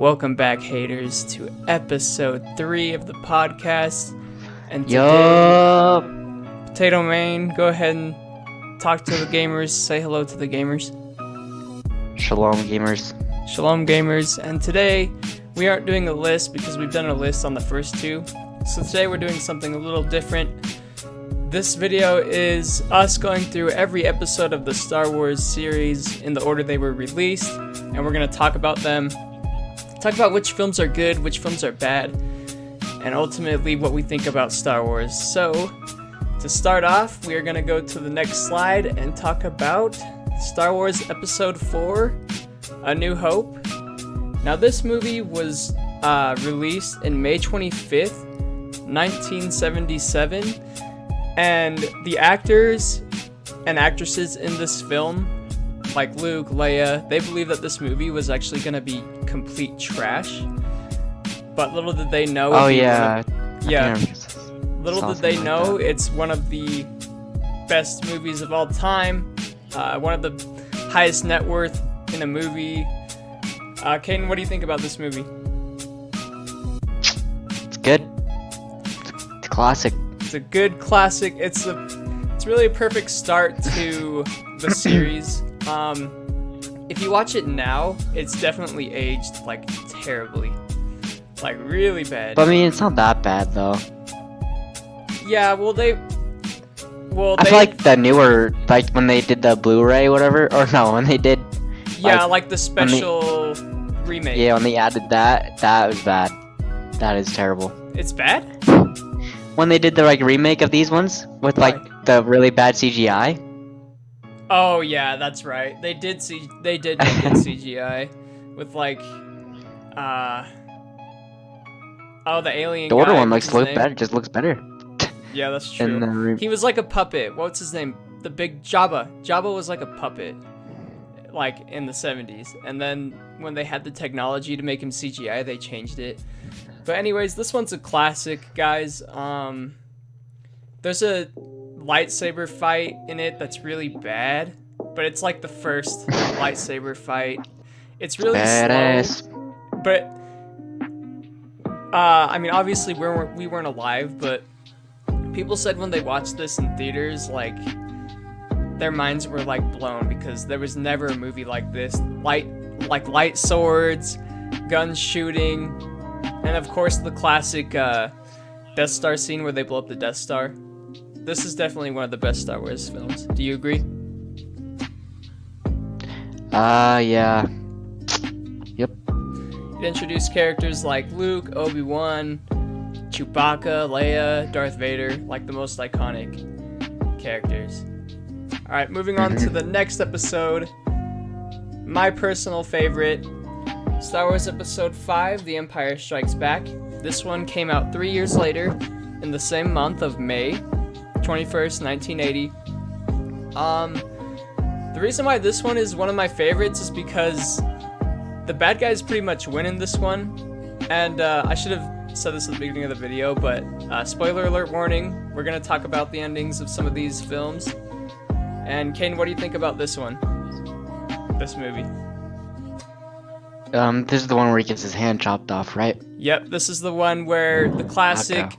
Welcome back, haters, to episode 3 of the podcast. And today, Potato Main, go ahead and talk to the gamers. Say hello to the gamers. Shalom, gamers. Shalom, gamers. And today, we aren't doing a list because we've done a list on the first 2. So today, we're doing something a little different. This video is us going through every episode of the Star Wars series in the order they were released. And we're going to talk about them. Talk about which films are good, which films are bad, and ultimately what we think about Star Wars. So, to start off, we are going to go to the next slide and talk about Star Wars Episode 4, A New Hope. Now, this movie was released in May 25th, 1977, and the actors and actresses in this film, like Luke, Leia, they believe that this movie was actually going to be complete trash. But little did they know... Little did they know it's one of the best movies of all time. One of the highest net worth in a movie. Caden, what do you think about this movie? It's good. It's a classic. It's a good classic. It's really a perfect start to the series. If you watch it now, it's definitely aged, like, terribly. Like, really bad. But I mean, it's not that bad, though. Yeah, I feel like the newer, like, when they did the Blu-ray, whatever, or no, when they did... Yeah, like the special remake. Yeah, when they added that was bad. That is terrible. It's bad? When they did the, like, remake of these ones, with, like, the really bad CGI... Oh yeah, that's right. They did make it CGI with like the alien the older guy, one looks better. Just looks better. Yeah, that's true. He was like a puppet. What's his name? The big Jabba. Jabba was like a puppet, like in the 70s. And then when they had the technology to make him CGI, they changed it. But anyways, this one's a classic, guys. There's a lightsaber fight in it that's really bad, but it's like the first lightsaber fight. It's really badass. Slow, but I mean, obviously we weren't alive, but people said when they watched this in theaters, like their minds were like blown because there was never a movie like this. Light swords, guns shooting, and of course the classic Death Star scene where they blow up the Death Star. This is definitely one of the best Star Wars films. Do you agree? Yeah. Yep. It introduced characters like Luke, Obi-Wan, Chewbacca, Leia, Darth Vader, like the most iconic characters. Alright, moving on to the next episode. My personal favorite, Star Wars Episode 5, The Empire Strikes Back. This one came out 3 years later, in the same month of May 21st, 1980. The reason why this one is one of my favorites is because the bad guys pretty much win in this one. And I should have said this at the beginning of the video, but spoiler alert warning, we're going to talk about the endings of some of these films. And Kane, what do you think about this one? This movie? This is the one where he gets his hand chopped off, right? Yep, this is the one where the classic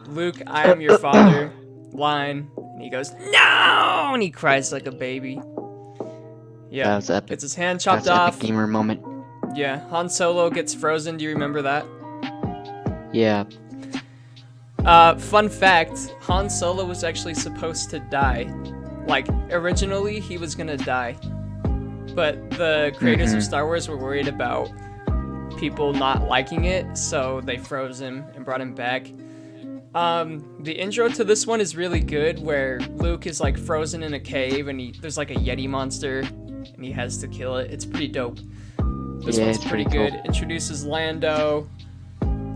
Luke, I am your father line, and he goes, no, and he cries like a baby. Yeah, that was epic. Gets his hand chopped That's off. Epic gamer moment. Yeah, Han Solo gets frozen. Do you remember that? Yeah. Fun fact, Han Solo was actually supposed to die. Like, originally, he was gonna die. But the creators of Star Wars were worried about people not liking it, so they froze him and brought him back. The intro to this one is really good, where Luke is like frozen in a cave and there's like a Yeti monster and he has to kill it. It's pretty dope. This one's pretty good. Cool. Introduces Lando.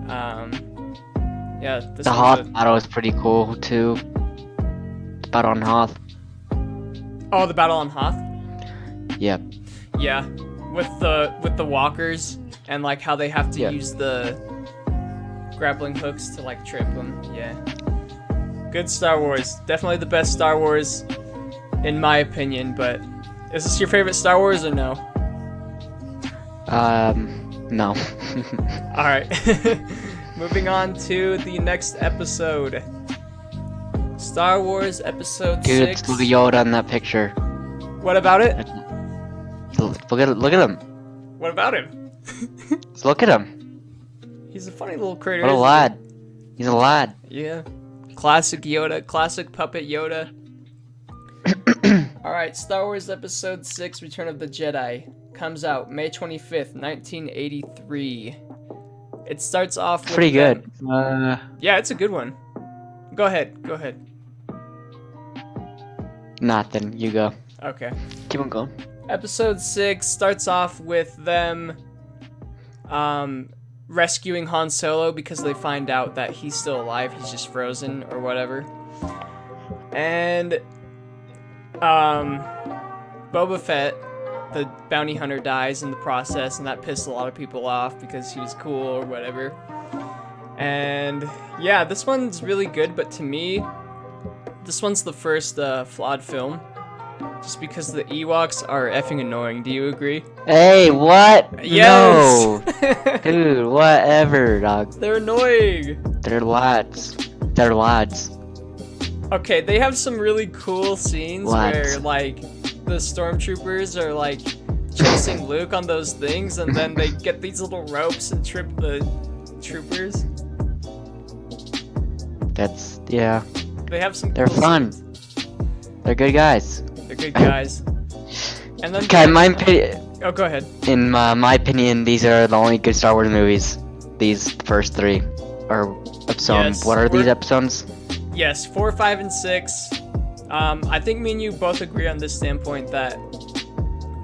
The Hoth battle is pretty cool too. The battle on Hoth. Oh, the battle on Hoth? Yep. Yeah. With the walkers and like how they have to use the grappling hooks to like trip them. Yeah. Good Star Wars. Definitely the best Star Wars in my opinion, but is this your favorite Star Wars or no? No. Alright. Moving on to the next episode. Star Wars Episode 6. Dude, it's Yoda in that picture. What about it? Look at him. What about him? Just look at him. He's a funny little critter. What a lad. He's a lad. Yeah. Classic Yoda. Classic puppet Yoda. Alright, Star Wars Episode 6, Return of the Jedi. Comes out May 25th, 1983. It starts off with pretty good. Yeah, it's a good one. Go ahead. Nothing. You go. Okay. Keep on going. Episode 6 starts off with them rescuing Han Solo because they find out that he's still alive. He's just frozen or whatever. And Boba Fett, the bounty hunter, dies in the process, and that pissed a lot of people off because he was cool or whatever. And yeah, this one's really good, but to me, this one's the first flawed film, just because the Ewoks are effing annoying. Do you agree? Hey, what? Yes! No. Dude, whatever, dog. They're annoying. They're lads. They're lads. Okay, they have some really cool scenes Lads. where, like, the stormtroopers are, like, chasing Luke on those things, and then they get these little ropes and trip the troopers. That's, yeah. They have some They're cool fun. scenes. They're good guys. They're good guys. And then Okay, oh, go ahead. in my opinion, these are the only good Star Wars movies. These first three. Or episodes. Yes, What are these episodes? Yes, 4, 5, and 6. I think me and you both agree on this standpoint that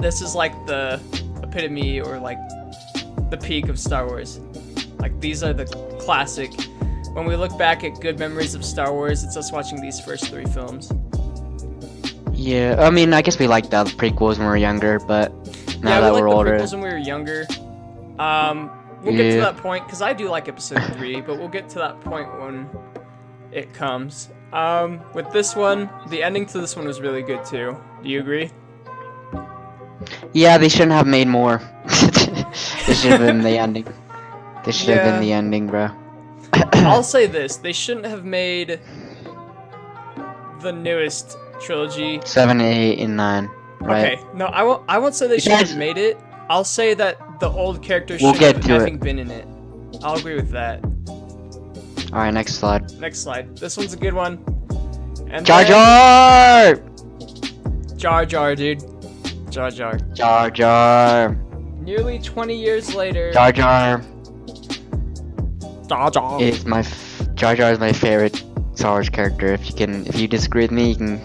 this is like the epitome or like the peak of Star Wars. Like, these are the classic. When we look back at good memories of Star Wars, it's us watching these first 3 films. Yeah, I mean, I guess we liked the prequels when we were younger, but now that we we're liked older. the prequels when we were younger. We'll get to that point, because I do like episode 3, but we'll get to that point when it comes. With this one, the ending to this one was really good too. Do you agree? Yeah, they shouldn't have made more. They should have been the ending. They should have been the ending, bro. I'll say this, they shouldn't have made the newest trilogy. 7, 8, and 9. Right? Okay, no, I won't say they should have made it. I'll say that the old characters should have effing been in it. I'll agree with that. Alright, next slide. Next slide. This one's a good one. And Jar Jar! Jar Jar, dude. Jar Jar. Jar Jar. Nearly 20 years later. Jar Jar. Jar Jar. Jar Jar is my favorite Star Wars character. If you disagree with me, you can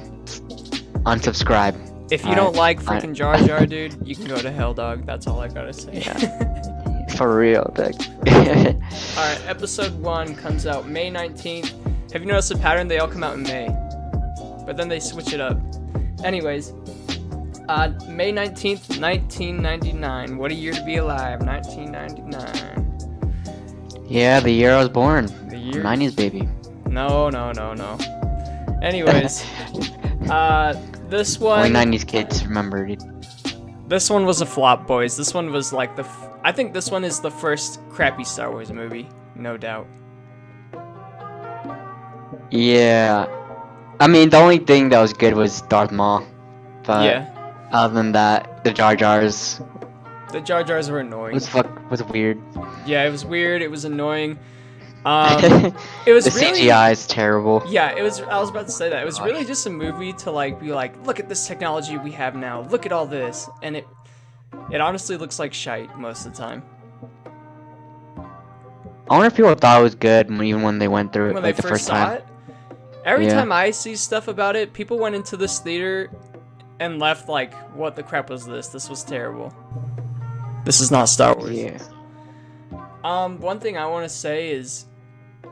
unsubscribe. If you don't like freaking Jar Jar, dude, you can go to hell, dog. That's all I gotta say. Yeah. For real, dude. Alright, episode 1 comes out May 19th. Have you noticed the pattern? They all come out in May. But then they switch it up. Anyways, May 19th, 1999. What a year to be alive. 1999. Yeah, the year I was born. The year? 90s baby. No. Anyways, this one... Only 90s kids remember, dude. This one was a flop, boys. This one was like I think this one is the first crappy Star Wars movie, no doubt. Yeah. I mean, the only thing that was good was Darth Maul. But yeah. Other than that, the Jar Jars. The Jar Jars were annoying. Was weird. Yeah, it was weird. It was annoying. It was the really, CGI is terrible. Yeah, it was. I was about to say that. It was really just a movie to like be like, look at this technology we have now. Look at all this, and it honestly looks like shite most of the time. I wonder if people thought it was good even when they went through it When like they the first first saw time. it. Every time I see stuff about it, people went into this theater and left like, what the crap was this? This was terrible. This is not Star Wars. Yeah. One thing I want to say is,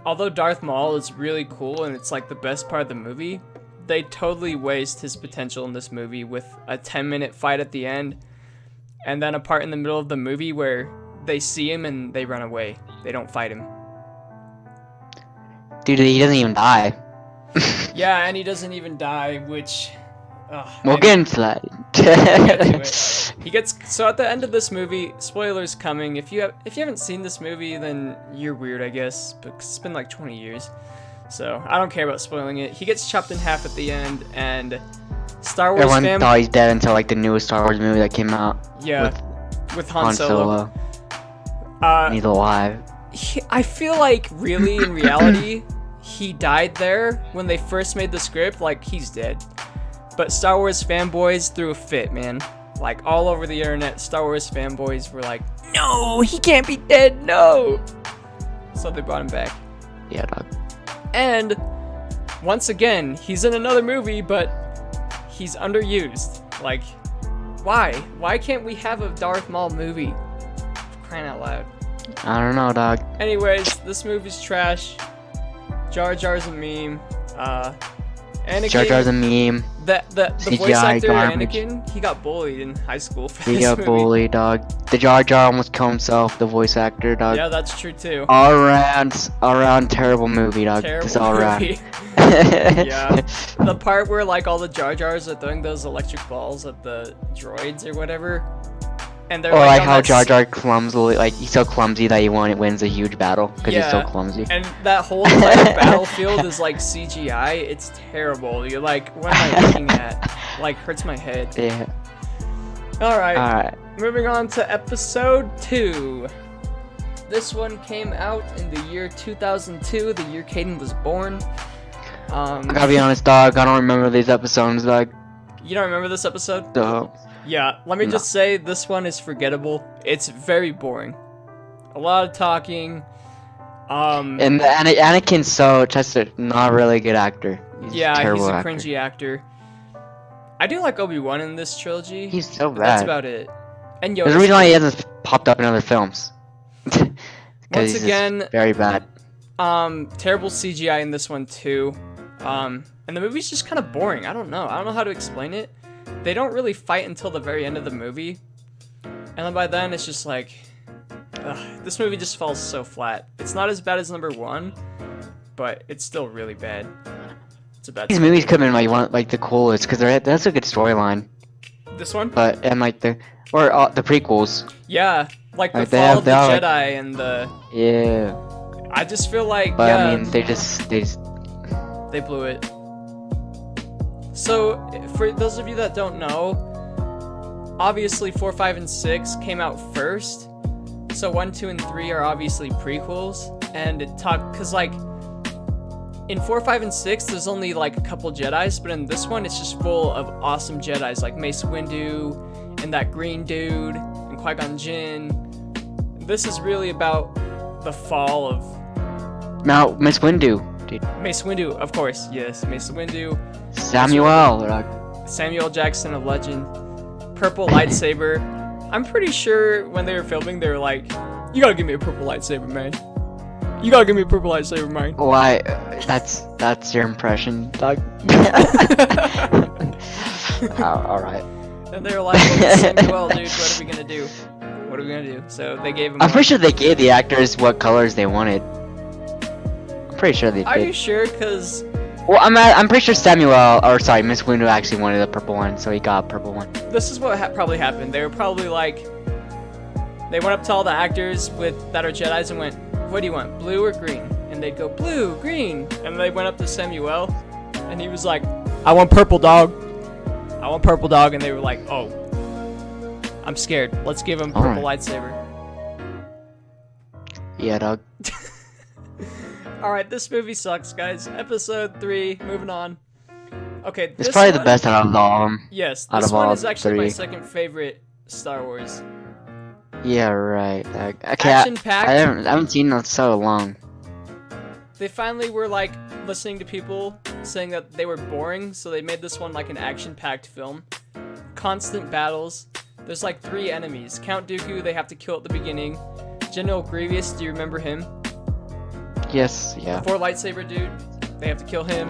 although Darth Maul is really cool and it's like the best part of the movie, they totally waste his potential in this movie with a 10-minute fight at the end, and then a part in the middle of the movie where they see him and they run away. They don't fight him. Dude, he doesn't even die. Yeah, and he doesn't even die, which... We'll get into that. We'll get to it. He gets So at the end of this movie, spoilers coming. If you haven't seen this movie, then you're weird, I guess. Because it's been like 20 years, so I don't care about spoiling it. He gets chopped in half at the end, and Star Wars Everyone thought he's dead until like the newest Star Wars movie that came out. Yeah, with Han Solo. He's alive. I feel like really in reality, he died there when they first made the script. Like he's dead, but Star Wars fanboys threw a fit, man. Like, all over the internet, Star Wars fanboys were like, no, he can't be dead, no! So they brought him back. Yeah, dog. And, once again, he's in another movie, but he's underused. Like, why? Why can't we have a Darth Maul movie? For crying out loud. I don't know, dog. Anyways, this movie's trash. Jar Jar's a meme. Anakin, Jar Jar's a meme. The CGI voice actor garbage. Anakin, he got bullied in high school for He this got movie. bullied, dog. The Jar Jar almost killed himself, the voice actor, dog. Yeah, that's true too. All around terrible movie, dog. Terrible Just all around. movie. Yeah. The part where like all the Jar Jars are throwing those electric balls at the droids or whatever. And they're Or like on how that Jar Jar clumsily, like he's so clumsy that he wins a huge battle because he's so Yeah. clumsy. And that whole entire battlefield is like CGI. It's terrible. You're like, what am I looking at? Like, hurts my head. Yeah. Alright. Moving on to episode 2. This one came out in the year 2002, the year Caden was born. I gotta be honest, dog. I don't remember these episodes, dog. You don't remember this episode? No. Yeah, let me just say, this one is forgettable. It's very boring. A lot of talking. And Anakin's just a not really good actor. He's Yeah, a he's terrible a actor. cringy actor. I do like Obi-Wan in this trilogy. He's so but that's bad. about it. And There's a Yoda's reason why he hasn't popped up in other films. Once He's just again, very bad. terrible CGI in this one too. And the movie's just kind of boring. I don't know how to explain it. They don't really fight until the very end of the movie. And then by then, it's just like... this movie just falls so flat. It's not as bad as number 1, but it's still really bad. It's a bad... These movies come in like the coolest because that's a good storyline. This one? But and like the prequels. Yeah, like the Like, they fall have- of the they are, Jedi and the... Yeah. I just feel like, But yeah, I mean, they just they blew it. So, for those of you that don't know, obviously 4, 5, and 6 came out first. So 1, 2, and 3 are obviously prequels. And it cause like, in 4, 5, and 6, there's only like a couple Jedis, but in this one, it's just full of awesome Jedis, like Mace Windu, and that green dude, and Qui-Gon Jinn. This is really about the fall of... now Miss Windu, dude. Mace Windu, of course, yes, Mace Windu. Samuel Jackson, a legend. Purple lightsaber. I'm pretty sure when they were filming, they were like, "You gotta give me a purple lightsaber, man. You gotta give me a purple lightsaber, man." Why? That's your impression, dog. All right. And they were like, "Well, Samuel, dude, what are we gonna do? What are we gonna do?" So they gave him. I'm pretty sure they gave the actors what colors they wanted. I'm pretty sure they did. Are you sure? Cause Well, I'm pretty sure Miss Windu actually wanted a purple one, so he got a purple one. this is what probably happened. They were probably like, they went up to all the actors that are Jedis and went, "What do you want, blue or green?" And they'd go, "Blue, green." And they went up to Samuel, and he was like, "I want purple, dog. I want purple, dog." And they were like, "Oh, I'm scared. Let's give him purple lightsaber." Yeah, dog. Alright, this movie sucks, guys. Episode 3, moving on. Okay, It's this probably the one- best out of all of them. Yes, out this of one all is actually my 3. second favorite Star Wars. Yeah, right. Okay, Action-packed. I haven't seen it in so long. They finally were like listening to people saying that they were boring, so they made this one like an action-packed film. Constant battles. There's like 3 enemies. Count Dooku, they have to kill at the beginning. General Grievous, do you remember him? Yes, yeah. 4 lightsaber dude, they have to kill him.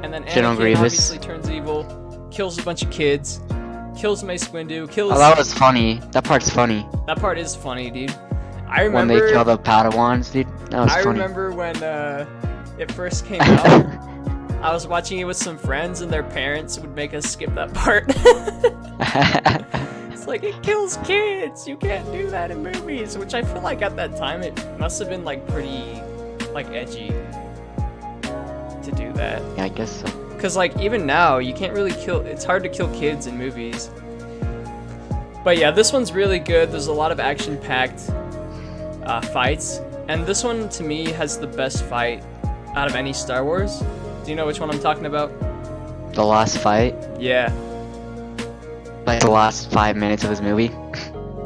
And then General Anakin Grievous. obviously turns evil, kills a bunch of kids, kills Mace Windu, kills... Oh, that was funny. That part's funny. That part is funny, dude. I remember... When they kill the Padawans, dude. That was I funny. remember when it first came out, I was watching it with some friends and their parents would make us skip that part. It's like, it kills kids. You can't do that in movies. Which I feel like at that time it must have been like pretty like edgy to do that. Yeah, I guess so. Because like even now you can't really kill. It's hard to kill kids in movies. But yeah, this one's really good. There's a lot of action-packed fights, and this one to me has the best fight out of any Star Wars. Do you know which one I'm talking about? The last fight? Yeah. Like the last 5 minutes of this movie?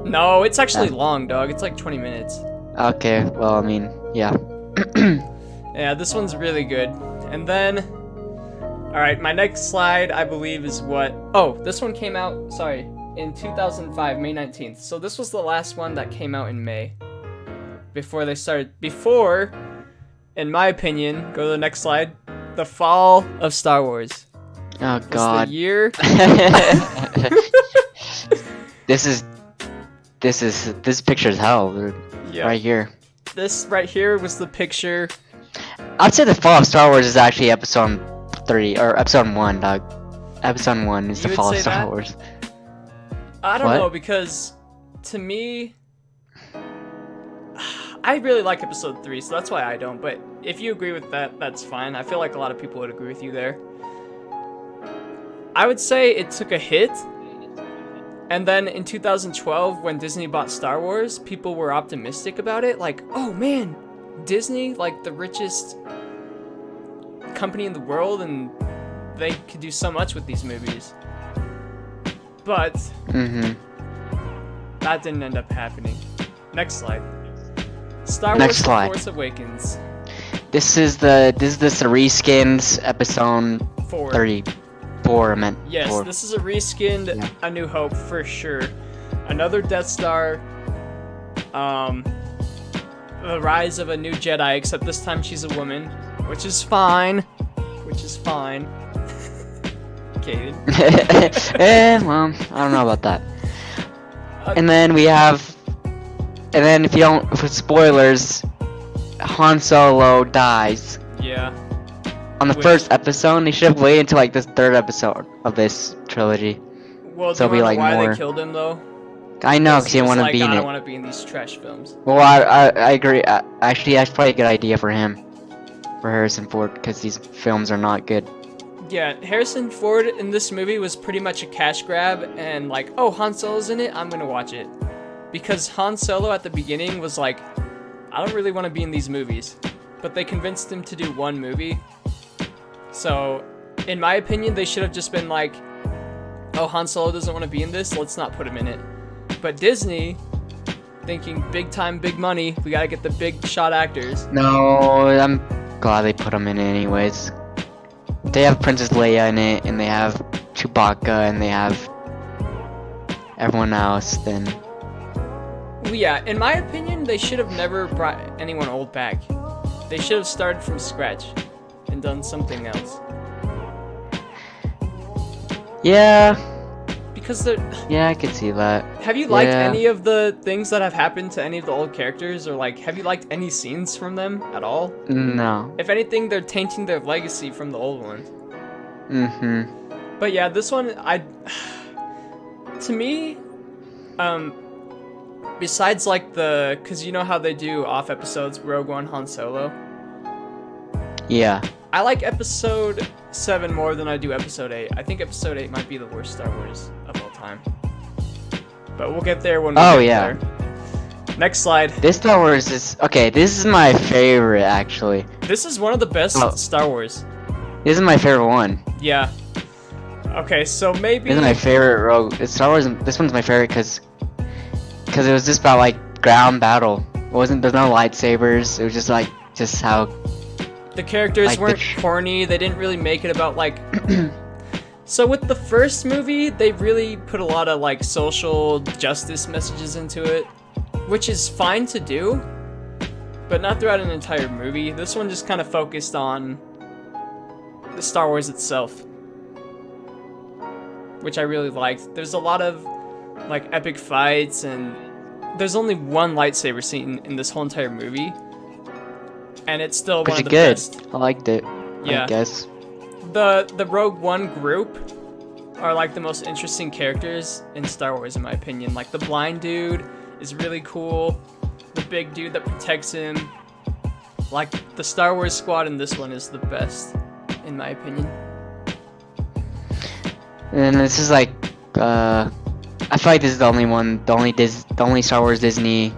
No, it's actually long, dog. It's like 20 minutes. Okay, well, I mean, yeah. Yeah, this one's really good. And then, alright, my next slide, I believe, is what... Oh, this one came out, sorry, in 2005, May 19th. So this was the last one that came out in May. Before they started... Before, in my opinion, go to the next slide, the fall of Star Wars. Oh, God. The year... This picture's hell, dude. Yeah. Right here. This right here was the picture. I'd say the fall of Star Wars is actually episode 3, or episode 1, dog. Episode 1 is You the would fall of say Star that? Wars. I don't What? know, because to me, I really like episode 3, so that's why I don't. But if you agree with that, that's fine. I feel like a lot of people would agree with you there. I would say it took a hit. And then in 2012, when Disney bought Star Wars, people were optimistic about it. Like, oh man, Disney, like the richest company in the world, and they could do so much with these movies. But that didn't end up happening. Next slide. Star Wars: The Force Awakens. This is the reskins episode 4. 34, I meant. Yes, 4. this is a reskinned A New Hope for sure. Another Death Star. The rise of a new Jedi, except this time she's a woman, which is fine. Caden. Well, I don't know about that. And then we have, and then for spoilers, Han Solo dies. Yeah. On the first episode, they should have waited until like this 3rd episode of this trilogy. Well, So do you it'll be, know like, why more- they killed him though? I know, because He he was didn't want like, to be in I it. don't want to be in these trash films. Well, I agree. Actually, that's probably a good idea for him, for Harrison Ford, because these films are not good. Yeah, Harrison Ford in this movie was pretty much a cash grab, and like, oh, Han Solo's in it, I'm gonna watch it. Because Han Solo at the beginning was like, I don't really want to be in these movies. But they convinced him to do one movie. So, in my opinion, they should have just been like, oh, Han Solo doesn't want to be in this, let's not put him in it. But Disney, thinking big time, big money, we gotta get the big shot actors. No, I'm glad they put him in it anyways. They have Princess Leia in it, and they have Chewbacca, and they have everyone else, then... Well, yeah, in my opinion, they should have never brought anyone old back. They should have started from scratch and done something else. Yeah. Because they're... Yeah, I could see that. Have you liked Yeah. any of the things that have happened to any of the old characters? Or, like, have you liked any scenes from them at all? No. If anything, they're tainting their legacy from the old ones. But yeah, this one, to me, besides like cause you know how they do off episodes, Rogue One, Han Solo? Yeah. I like episode 7 more than I do episode 8. I think episode 8 might be the worst Star Wars of all time. But we'll get there when we get there. Next slide. This Star Wars is... Okay, this is my favorite, actually. This is one of the best Star Wars. This is my favorite one. Yeah. Okay, so maybe... This is my favorite Rogue... Star Wars... This one's my favorite because it was just about, like, ground battle. There's no lightsabers. It was just, like, just how... The characters like weren't corny. They didn't really make it about, like... So with the first movie, they really put a lot of, like, social justice messages into it. Which is fine to do, but not throughout an entire movie. This one just kind of focused on the Star Wars itself, which I really liked. There's a lot of like epic fights, and there's only one lightsaber scene in this whole entire movie, and it's still one of the best. I liked it. Yeah. I guess. The Rogue One group are like the most interesting characters in Star Wars, in my opinion. Like the blind dude is really cool. The big dude that protects him. Like the Star Wars squad in this one is the best, in my opinion. And this is like, I feel like this is the only Star Wars Disney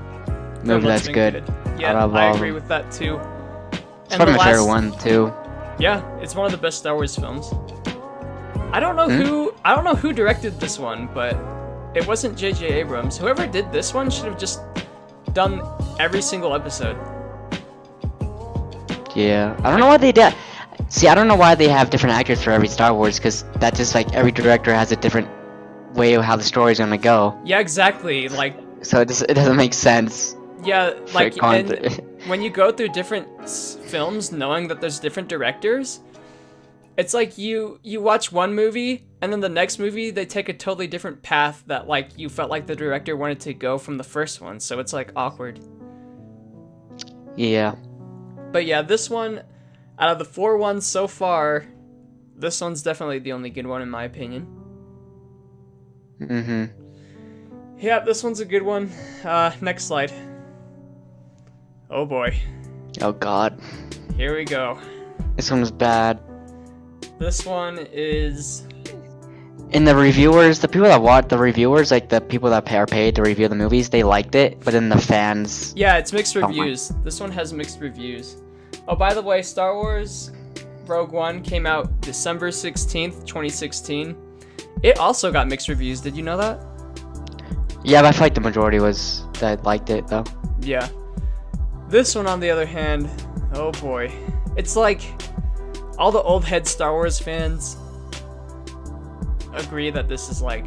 movie that's good. Yeah, I agree with that too. It's probably my favorite one too. Yeah, it's one of the best Star Wars films. I don't know who directed this one, but it wasn't J.J. Abrams. Whoever did this one should have just done every single episode. Yeah, I don't know why they did. See, I don't know why they have different actors for every Star Wars, because that just like every director has a different way of how the story's gonna go. Yeah, exactly. Like, so it doesn't make sense. Yeah, like, and when you go through different films knowing that there's different directors, it's like you watch one movie and then the next movie they take a totally different path that like you felt like the director wanted to go from the first one, so it's like awkward. Yeah. But yeah, this one, out of the 4 ones so far, this one's definitely the only good one in my opinion. Mm-hmm. Yeah, this one's a good one. Next slide. Oh boy. Oh god. Here we go. This one's bad. This one is... And the reviewers, the people that watch the reviewers, like the people that are paid to review the movies, they liked it, but then the fans... Yeah, it's mixed reviews. This one has mixed reviews. Oh, by the way, Star Wars Rogue One came out December 16th, 2016. It also got mixed reviews. Did you know that? Yeah, but I feel like the majority was that liked it, though. Yeah. This one, on the other hand, oh boy. It's like all the old head Star Wars fans agree that this is like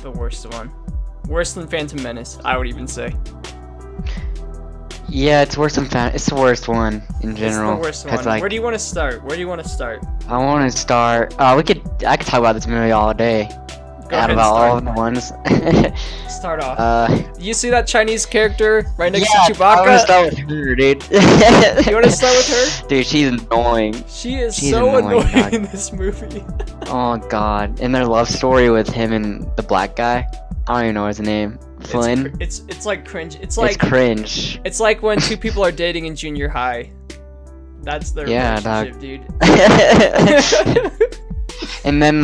the worst one. Worse than Phantom Menace, I would even say. Yeah, it's worse than it's the worst one in general. It's the worst one. Like, where do you want to start? I want to start. I could talk about this movie all day. Go ahead, about start. all of the ones. Start off. You see that Chinese character right next to Chewbacca? I want to start with her, dude. You want to start with her? Dude, she's annoying. She's so annoying in this movie. Oh god. And their love story with him and the black guy. I don't even know his name. Flynn. It's like cringe. It's cringe. It's like when two people are dating in junior high. That's their relationship, dude. and then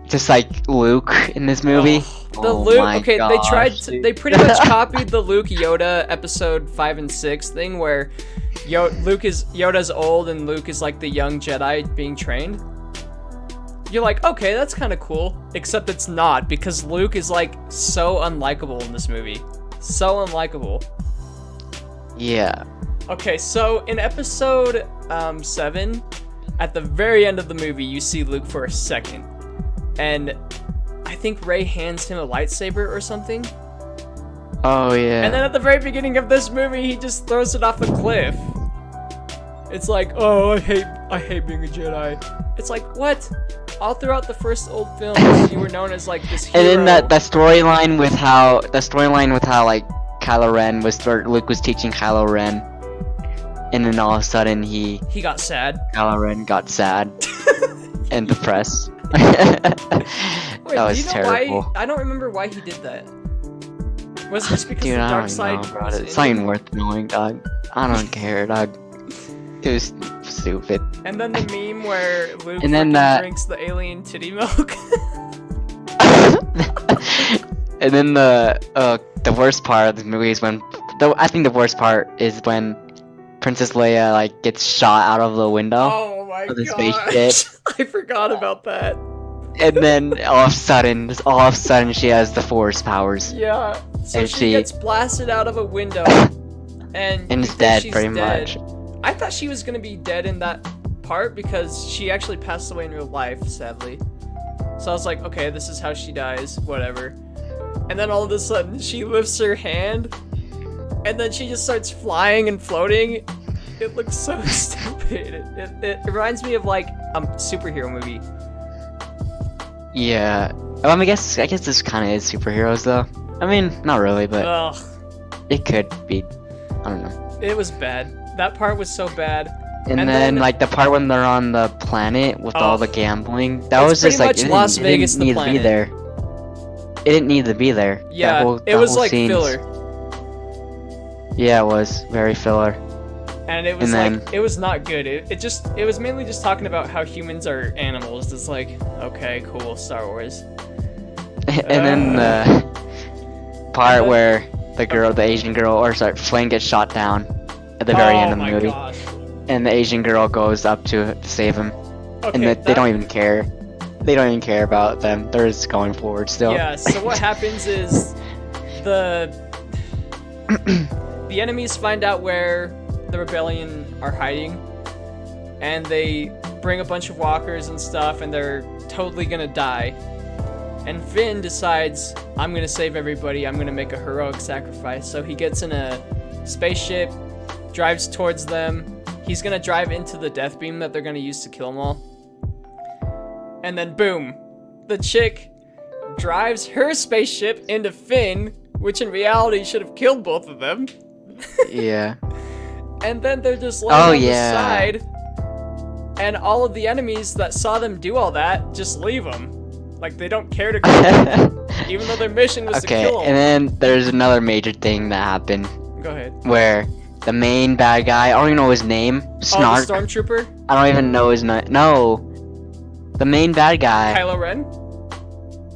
just like Luke in this movie. They pretty much copied the Luke Yoda episode 5 and 6 thing where Yoda's old and Luke is like the young Jedi being trained. You're like, okay, that's kind of cool, except it's not, because Luke is like so unlikable in this movie. So unlikable. Yeah. Okay, so in episode 7, at the very end of the movie, you see Luke for a second. And I think Rey hands him a lightsaber or something. Oh, yeah. And then at the very beginning of this movie, he just throws it off a cliff. It's like, oh, I hate being a Jedi. It's like, what? All throughout the first old films, you were known as like this hero. And then the storyline with how like Kylo Ren Luke was teaching Kylo Ren, and then all of a sudden he got sad. Kylo Ren got sad and depressed. That was terrible. I don't remember why he did that. Was it just because the dark side? It's not even worth knowing, dog. I don't care, dog. It was stupid. And then the meme where Luke drinks the alien titty milk. And then the worst part of the movie is I think the worst part is when Princess Leia like gets shot out of the window. Oh my of the gosh. spaceship. I forgot about that. And then all of a sudden she has the Force powers. Yeah. So and she gets blasted out of a window and is dead pretty much. I thought she was gonna be dead in that part because she actually passed away in real life, sadly. So I was like, okay, this is how she dies, whatever. And then all of a sudden, she lifts her hand, and then she just starts flying and floating. It looks so stupid. It reminds me of like a superhero movie. Yeah. Well, I mean, I guess this kind of is superheroes though. I mean, not really, but it could be. I don't know. It was bad. That part was so bad. And then like the part when they're on the planet with all the gambling, that it's was just like pretty much Las Vegas, it didn't need the to be there. It didn't need to be there. Yeah, it was like filler. Yeah, it was very filler. And it was it was not good. It was mainly just talking about how humans are animals. It's like, okay, cool, Star Wars. And then the part where the Asian girl, Flynn gets shot down at the very end of the movie. Gosh. And the Asian girl goes up to save him. Okay, and they don't even care. They don't even care about them. They're just going forward still. Yeah, so what happens is the enemies find out where the rebellion are hiding, and they bring a bunch of walkers and stuff, and they're totally gonna die. And Finn decides, I'm gonna save everybody, I'm gonna make a heroic sacrifice. So he gets in a spaceship, drives towards them. He's gonna drive into the death beam that they're gonna use to kill them all. And then boom, the chick drives her spaceship into Finn, which in reality should have killed both of them. Yeah. And then they're just laying on the side, and all of the enemies that saw them do all that just leave them. Like, they don't care to kill them, even though their mission was to kill them. And then there's another major thing that happened. Go ahead. Where the main bad guy, I don't even know his name, Snark. Oh, the Stormtrooper? I don't even know his name. No. The main bad guy. Kylo Ren?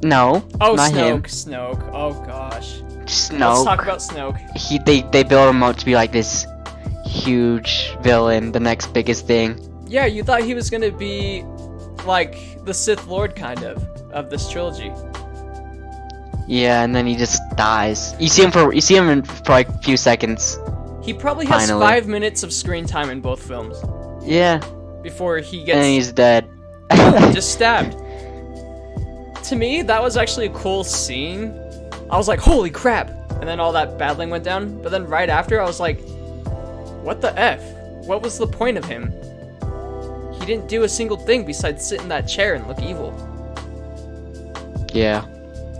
No. Oh, not him. Snoke. Oh, gosh. Snoke. Let's talk about Snoke. They built him up to be like this huge villain, the next biggest thing. Yeah, you thought he was gonna be like the Sith Lord kind of this trilogy. Yeah, and then he just dies. You see him for like a few seconds. He probably has 5 minutes of screen time in both films. Yeah. Before he gets... And he's dead. just stabbed. To me, that was actually a cool scene. I was like, holy crap! And then all that battling went down. But then right after, I was like, what the F? What was the point of him? He didn't do a single thing besides sit in that chair and look evil. Yeah.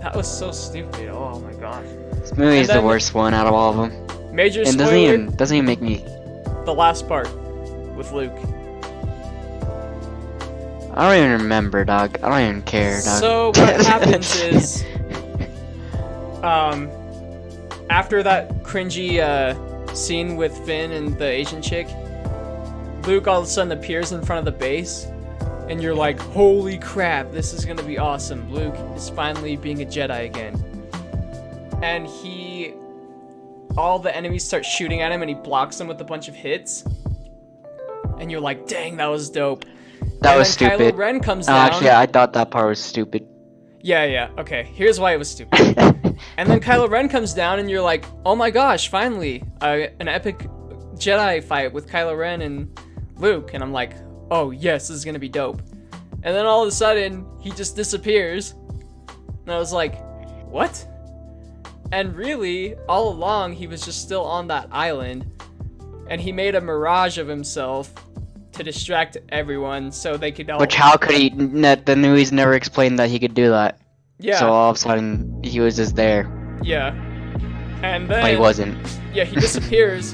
That was so stupid. Oh my gosh. This movie is the worst one out of all of them. Major spoiler. And doesn't even make me... The last part with Luke. I don't even remember, dog. I don't even care, dog. So what happens is, after that cringy scene with Finn and the Asian chick, Luke all of a sudden appears in front of the base, and you're like, holy crap, this is gonna be awesome. Luke is finally being a Jedi again. And all the enemies start shooting at him, and he blocks them with a bunch of hits. And you're like, dang, that was dope. That was stupid. Kylo Ren comes down. Actually, I thought that part was stupid. Yeah, okay. Here's why it was stupid. And then Kylo Ren comes down, and you're like, oh my gosh, finally, an epic Jedi fight with Kylo Ren and Luke. And I'm like, oh yes, this is gonna be dope. And then all of a sudden, he just disappears. And I was like, what? And really, all along, he was just still on that island. And he made a mirage of himself to distract everyone so they could all... Which, how could he... The movies never explained that he could do that. Yeah. So all of a sudden, he was just there. Yeah. And then... But he wasn't. Yeah, he disappears.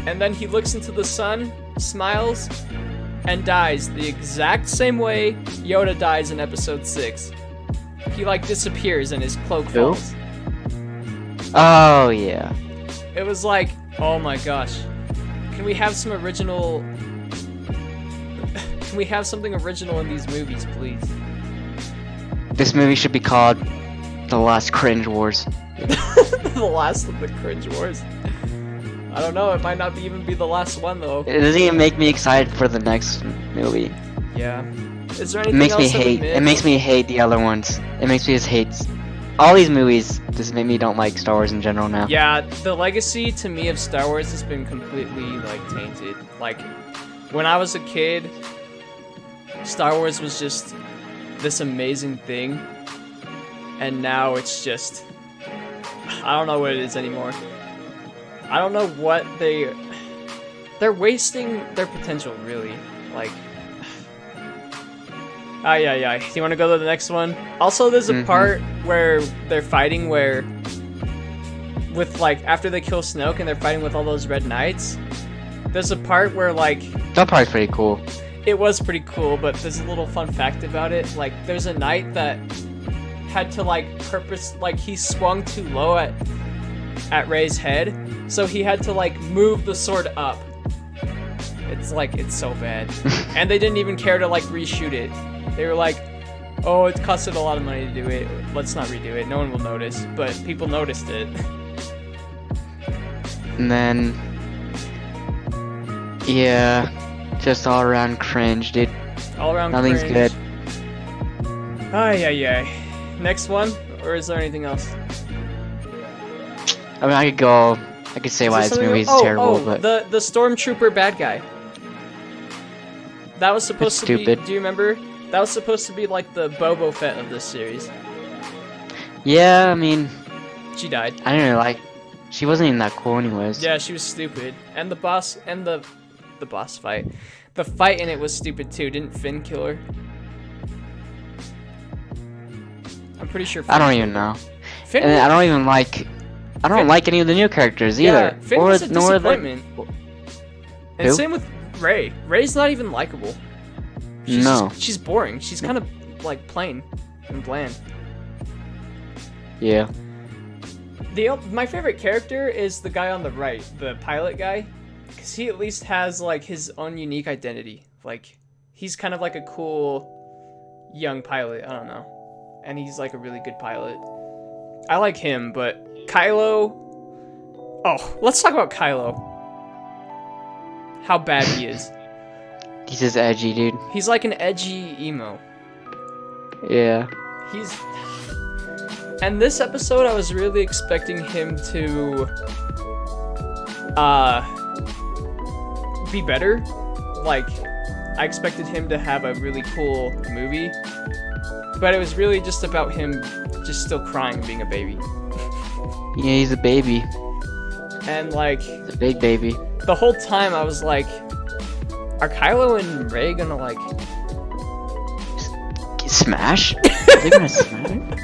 And then he looks into the sun, smiles, and dies the exact same way Yoda dies in episode 6. He, like, disappears and his cloak falls. Oh, yeah. It was like, oh my gosh. Can we have some original... Can we have something original in these movies, please? This movie should be called The Last Cringe Wars. The last of the cringe wars. I don't know, it might not even be the last one, though. It doesn't even make me excited for the next movie. Yeah. Is there anything else It makes me hate the other ones. It makes me just hate... All these movies just make me don't like Star Wars in general now. Yeah, the legacy to me of Star Wars has been completely, like, tainted. Like, when I was a kid, Star Wars was just this amazing thing, and now it's just... I don't know what it is anymore. I don't know what they're wasting their potential, really. Like... Yeah. Do you want to go to the next one? Also, there's a part where they're fighting with, like, after they kill Snoke and they're fighting with all those Red Knights, There's a part where like That part's pretty cool. it was pretty cool, but there's a little fun fact about it. Like there's a knight that had to like he swung too low at Rey's head, so he had to like move the sword up. It's so bad. And they didn't even care to like reshoot it. They were like, oh, it costed a lot of money to do it, let's not redo it, no one will notice. But people noticed it. And then, yeah, just all around cringe, dude. All around Nothing's cringe. good. Ay. Next one, or is there anything else? I mean, I could say why this movie is terrible, but the stormtrooper bad guy. That was supposed It's to be. stupid. Do you remember? That was supposed to be like the Boba Fett of this series. yeah, I mean, She died. I didn't really like. She wasn't even that cool, anyways. Yeah, she was stupid. And the boss and the boss fight. The fight in it was stupid too. Didn't Finn kill her? I'm pretty sure. Finn I don't killed even her. know. Finn, And I don't even like. I don't Finn- like any of the new characters either. Yeah, Finn was a nor the. disappointment. And Who? same with Rey. Rey's not even likable. No. She's boring. She's kind of like plain and bland. Yeah. My favorite character is the guy on the right, the pilot guy, because he at least has like his own unique identity. Like he's kind of like a cool young pilot. I don't know, and he's like a really good pilot. I like him, but Kylo. Oh, let's talk about Kylo. How bad he is. He's just edgy, dude. He's like an edgy emo. Yeah. And this episode, I was really expecting him to, be better. Like, I expected him to have a really cool movie, but it was really just about him just still crying and being a baby. Yeah, he's a baby. And like, He's a big baby. the whole time I was like, are Kylo and Rey gonna like... Smash? Are they gonna smash?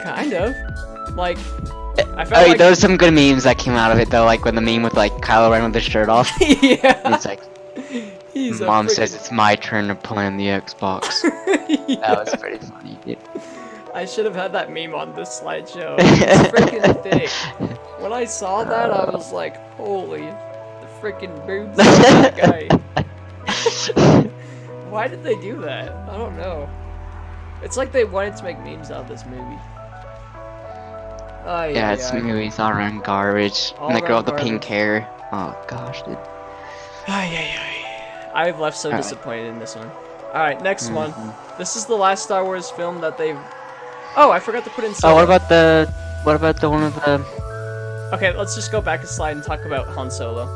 Kind of. Like, I felt Oh, like... there was some good memes that came out of it though, like when the meme with like Kylo Ren with his shirt off. Yeah. And it's like, He's a Mom freaking- says it's my turn to play on the Xbox. Yeah. That was pretty funny, dude. I should have had that meme on this slideshow. It's freaking thick. When I saw that, I was like, holy, the freaking boobs of that guy. Why did they do that? I don't know. It's like they wanted to make memes out of this movie. Yeah, it's movies all around garbage. All And the girl with the around pink hair. Oh gosh, dude. I've left so Alright. disappointed in this one. Alright, next one. Mhm. This is the last Star Wars film that they've... Oh, I forgot to put in Oh, Solo. what about the one with the? Okay, let's just go back a slide and talk about Han Solo.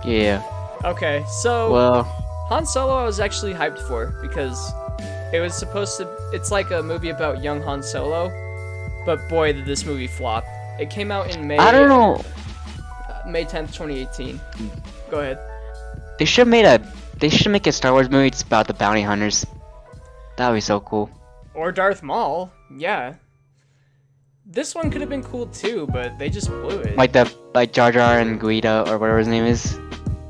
Yeah. Okay, so... Well, Han Solo I was actually hyped for because it was supposed to... It's like a movie about young Han Solo, but boy did this movie flop. It came out in May... I don't know. May 10th, 2018. Go ahead. They should make a Star Wars movie just about the bounty hunters. That would be so cool. Or Darth Maul, yeah. This one could have been cool too, but they just blew it. Like Jar Jar and Guido or whatever his name is.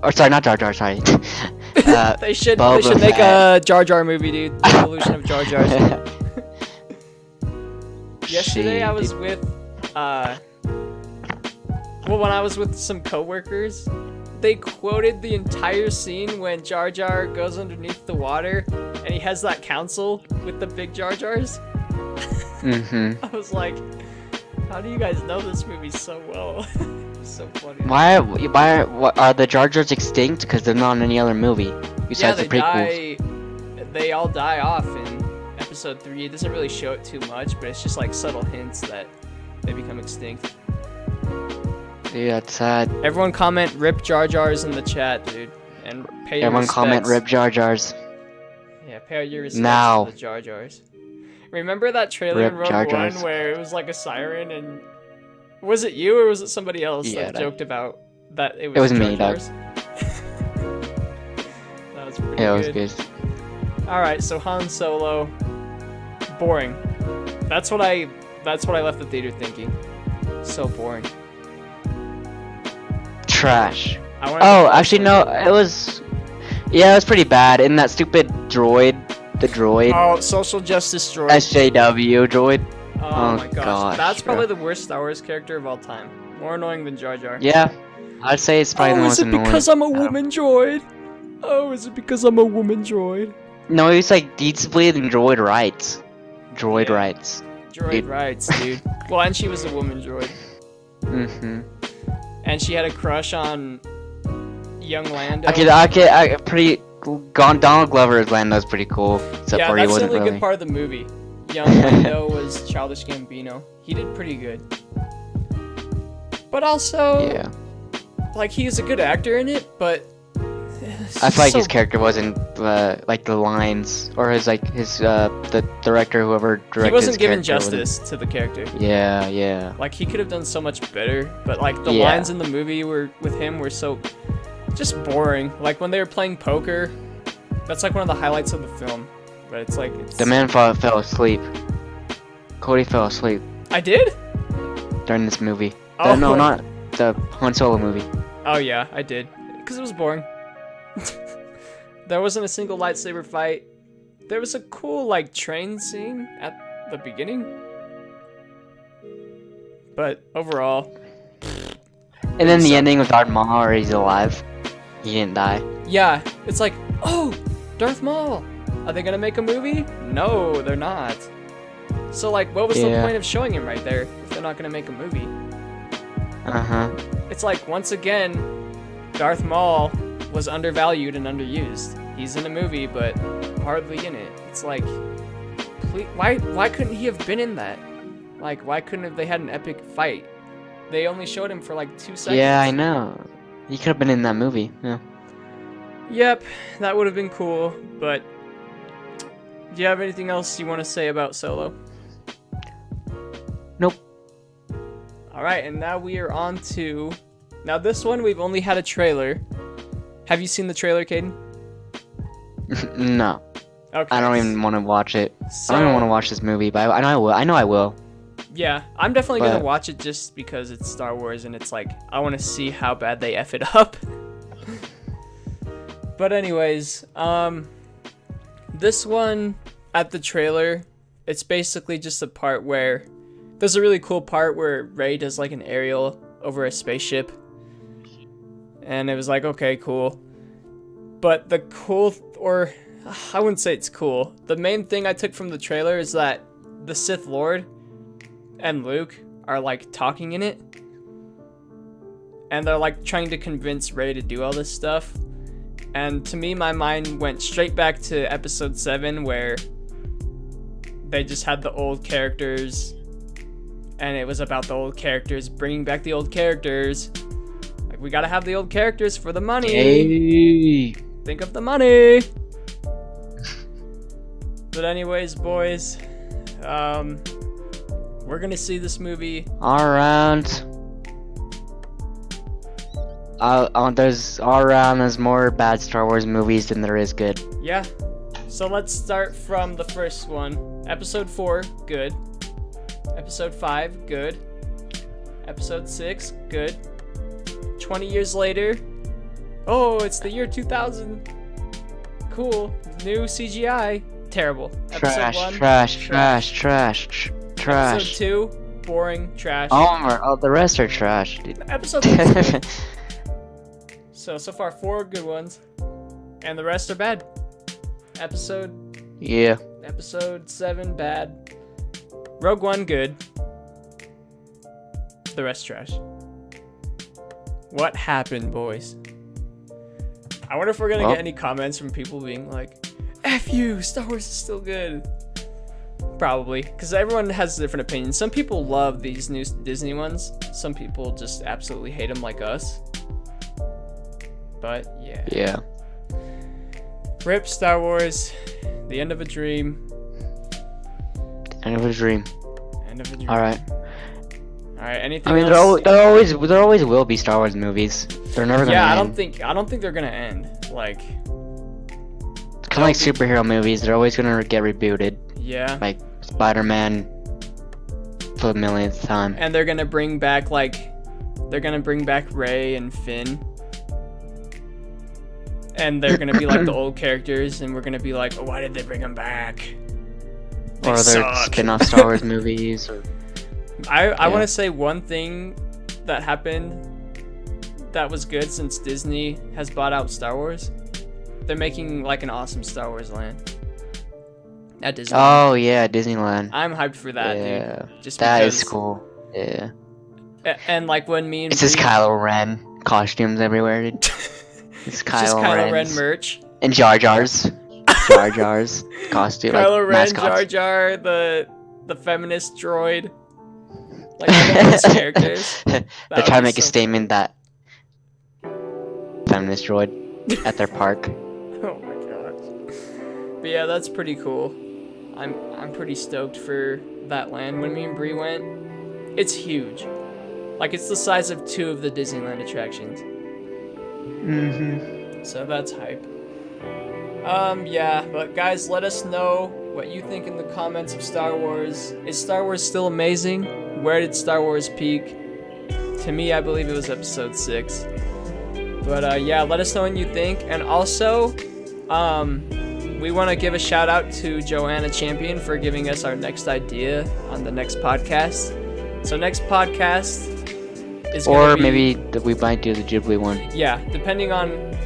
Or sorry, not Jar Jar. Sorry. they should Boba make Fett. a Jar Jar movie, dude. The evolution of Jar Jar. Yesterday I was with when I was with some coworkers, they quoted the entire scene when Jar Jar goes underneath the water and he has that council with the big Jar Jars. Mm-hmm. I was like, how do you guys know this movie so well? It's so funny. Why are the Jar Jars extinct? Because they're not in any other movie besides the prequels. They all die off in episode 3. It doesn't really show it too much, but it's just like subtle hints that they become extinct. Dude, that's sad. Everyone comment "Rip Jar Jars" in the chat, dude, and pay your Everyone respects. comment "Rip Jar Jars." Yeah, pay your respects Now. to the Jar Jars. Remember that trailer Rip in Rogue Jar One Jars. where it was like a siren, and was it you or was it somebody else Yeah, that that- joked about that it was Jar me, Doug. Jars? That was pretty Yeah, it good. was good. All right, so Han Solo, boring. That's what I left the theater thinking. So boring. Trash. Oh, actually no, it was. Yeah, it was pretty bad. And that stupid droid, the droid. Oh, Social Justice Droid. SJW droid. Oh my gosh. That's probably the worst Star Wars character of all time. More annoying than Jar Jar. Yeah, I'd say it's probably the most annoying. Oh, is it because I'm a woman droid? Oh, is it because I'm a woman droid? No, it's like deeply in droid rights. Droid rights. Droid rights, dude. Well, and she was a woman droid. Mm-hmm. And she had a crush on young Lando. Okay, pretty. Donald Glover's Lando's pretty cool. Except for he that's the wasn't only really. good part of the movie. Young Lando was Childish Gambino. He did pretty good. But also, Yeah. like, he's a good actor in it, but I feel like his character wasn't like the lines or the director, whoever directed. He wasn't his given character justice to the character. Yeah. Like, he could have done so much better, but like the lines in the movie with him were so just boring. Like when they were playing poker, that's like one of the highlights of the film. But it's like The man fell asleep. Cody fell asleep I did? during this movie. Oh. No, not the Han Solo movie. Oh yeah, I did. Because it was boring. There wasn't a single lightsaber fight. There was a cool like train scene at the beginning. But overall. And then the ending with Darth Maul, where he's alive. He didn't die. Yeah, it's like, oh, Darth Maul. Are they gonna make a movie? No, they're not. So like, what was the point of showing him right there if they're not gonna make a movie? It's like, once again, Darth Maul was undervalued and underused. He's in a movie, but hardly in it. It's like, why couldn't he have been in that? Like, why couldn't have they had an epic fight? They only showed him for like 2 seconds. Yeah, I know. He could have been in that movie. Yeah. Yep, that would have been cool, but do you have anything else you want to say about Solo? Nope. Alright, and now we are on to... Now this one, we've only had a trailer. Have you seen the trailer, Caden? No. Okay. I don't even want to watch it. I don't even want to watch this movie, but I know I will. I know I will. Yeah, I'm definitely gonna watch it just because it's Star Wars and it's like, I want to see how bad they F it up. But anyways, this one, at the trailer, it's basically just a part where, there's a really cool part where Rey does like an aerial over a spaceship. And it was like, okay, cool. But the cool, or I wouldn't say it's cool. The main thing I took from the trailer is that the Sith Lord and Luke are like talking in it. And they're like trying to convince Rey to do all this stuff. And to me, my mind went straight back to episode 7 where they just had the old characters. And it was about the old characters, bringing back the old characters. Like, we gotta have the old characters for the money. Hey. Think of the money. But anyways, boys, we're gonna see this movie. All around. There's more bad Star Wars movies than there is good. Yeah. So let's start from the first one. Episode 4, good. Episode 5, good. Episode 6, good. 20 years later. Oh, it's the year 2000. Cool. New CGI. Terrible. Episode 1, Trash. Episode 2, boring, trash. Oh, the rest are trash, dude. Episode 3. So far 4 good ones, and the rest are bad. Episode 7 bad. Rogue One good. The rest trash. What happened, boys? I wonder if we're gonna get any comments from people being like, F you, Star Wars is still good. Probably, because everyone has different opinions. Some people love these new Disney ones. Some people just absolutely hate them like us. But yeah. RIP Star Wars. The end of a dream. End of a dream. All right. Anything? I mean, else? there always will be Star Wars movies. They're never gonna end. I don't think they're gonna end. Like, it's kind of like superhero movies. They're always gonna get rebooted. Yeah. Like Spider-Man for the millionth time. And they're gonna bring back Rey and Finn. and they're gonna be like the old characters, and we're gonna be like, oh, why did they bring them back? They or other suck. spin-off Star Wars movies. Or I want to say one thing that happened that was good since Disney has bought out Star Wars. They're making like an awesome Star Wars land at Disney. Oh yeah, Disneyland. I'm hyped for that, Yeah, dude. Just that because, is cool. Yeah. And like when me and It's just Bree- Kylo Ren costumes everywhere. Dude. It's It's just Kylo Ren Ren's. and And Jar Jar's. Jar Jar's costume. Kylo like Ren, mascots. Jar Jar, the feminist droid, like all those characters. They're would trying to be make a so- statement that feminist droid at their park. Oh my gosh. But yeah, that's pretty cool. I'm pretty stoked for that land. When me and Bree went, it's huge. Like it's the size of 2 of the Disneyland attractions. Mm-hmm. So that's hype. Yeah, but guys, let us know what you think in the comments of Star Wars. Is Star Wars still amazing? Where did Star Wars peak? To me, I believe it was episode 6. But yeah, let us know what you think. And also, we want to give a shout out to Joanna Champion for giving us our next idea on the next podcast. So next podcast is Or gonna be, maybe we might do the Ghibli one. yeah, depending on.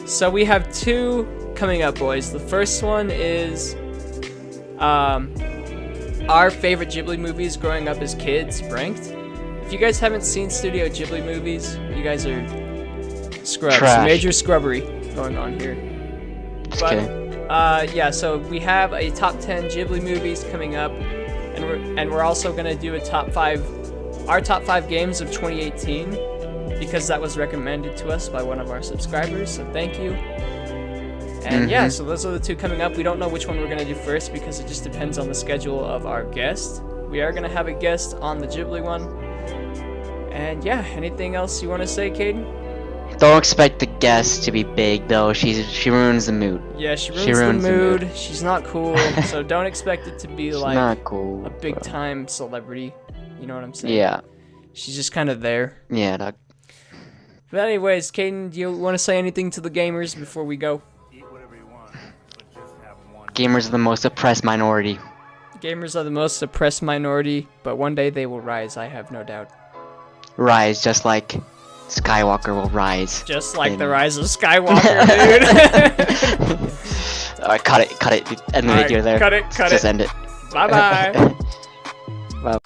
So we have 2 coming up, boys. The first one is our favorite Ghibli movies growing up as kids, ranked. If you guys haven't seen Studio Ghibli movies, you guys are scrubs. Trash. Major scrubbery going on here. Just But kidding. yeah, so we have a top 10 Ghibli movies coming up, and we're also gonna do a top 5 games of 2018 because that was recommended to us by one of our subscribers. So thank you. And yeah, so those are the 2 coming up. We don't know which one we're gonna do first because it just depends on the schedule of our guest. We are gonna have a guest on the Ghibli one. And yeah, anything else you want to say, Caden? Don't expect the guest to be big though. She ruins the mood. Yeah, she She ruins ruins the the mood. mood. She's not cool, so don't expect it to be It's like not cool. a big bro. time celebrity. You know what I'm saying? Yeah. She's just kind of there. Yeah, dog. But anyways, Caden, do you want to say anything to the gamers before we go? Gamers are the most oppressed minority. Gamers are the most oppressed minority, but one day they will rise, I have no doubt. Rise, just like Skywalker will rise. Just like in- the rise of Skywalker, dude. Alright, cut it. End the Alright, video there. cut it. Just end it. Bye-bye. Bye.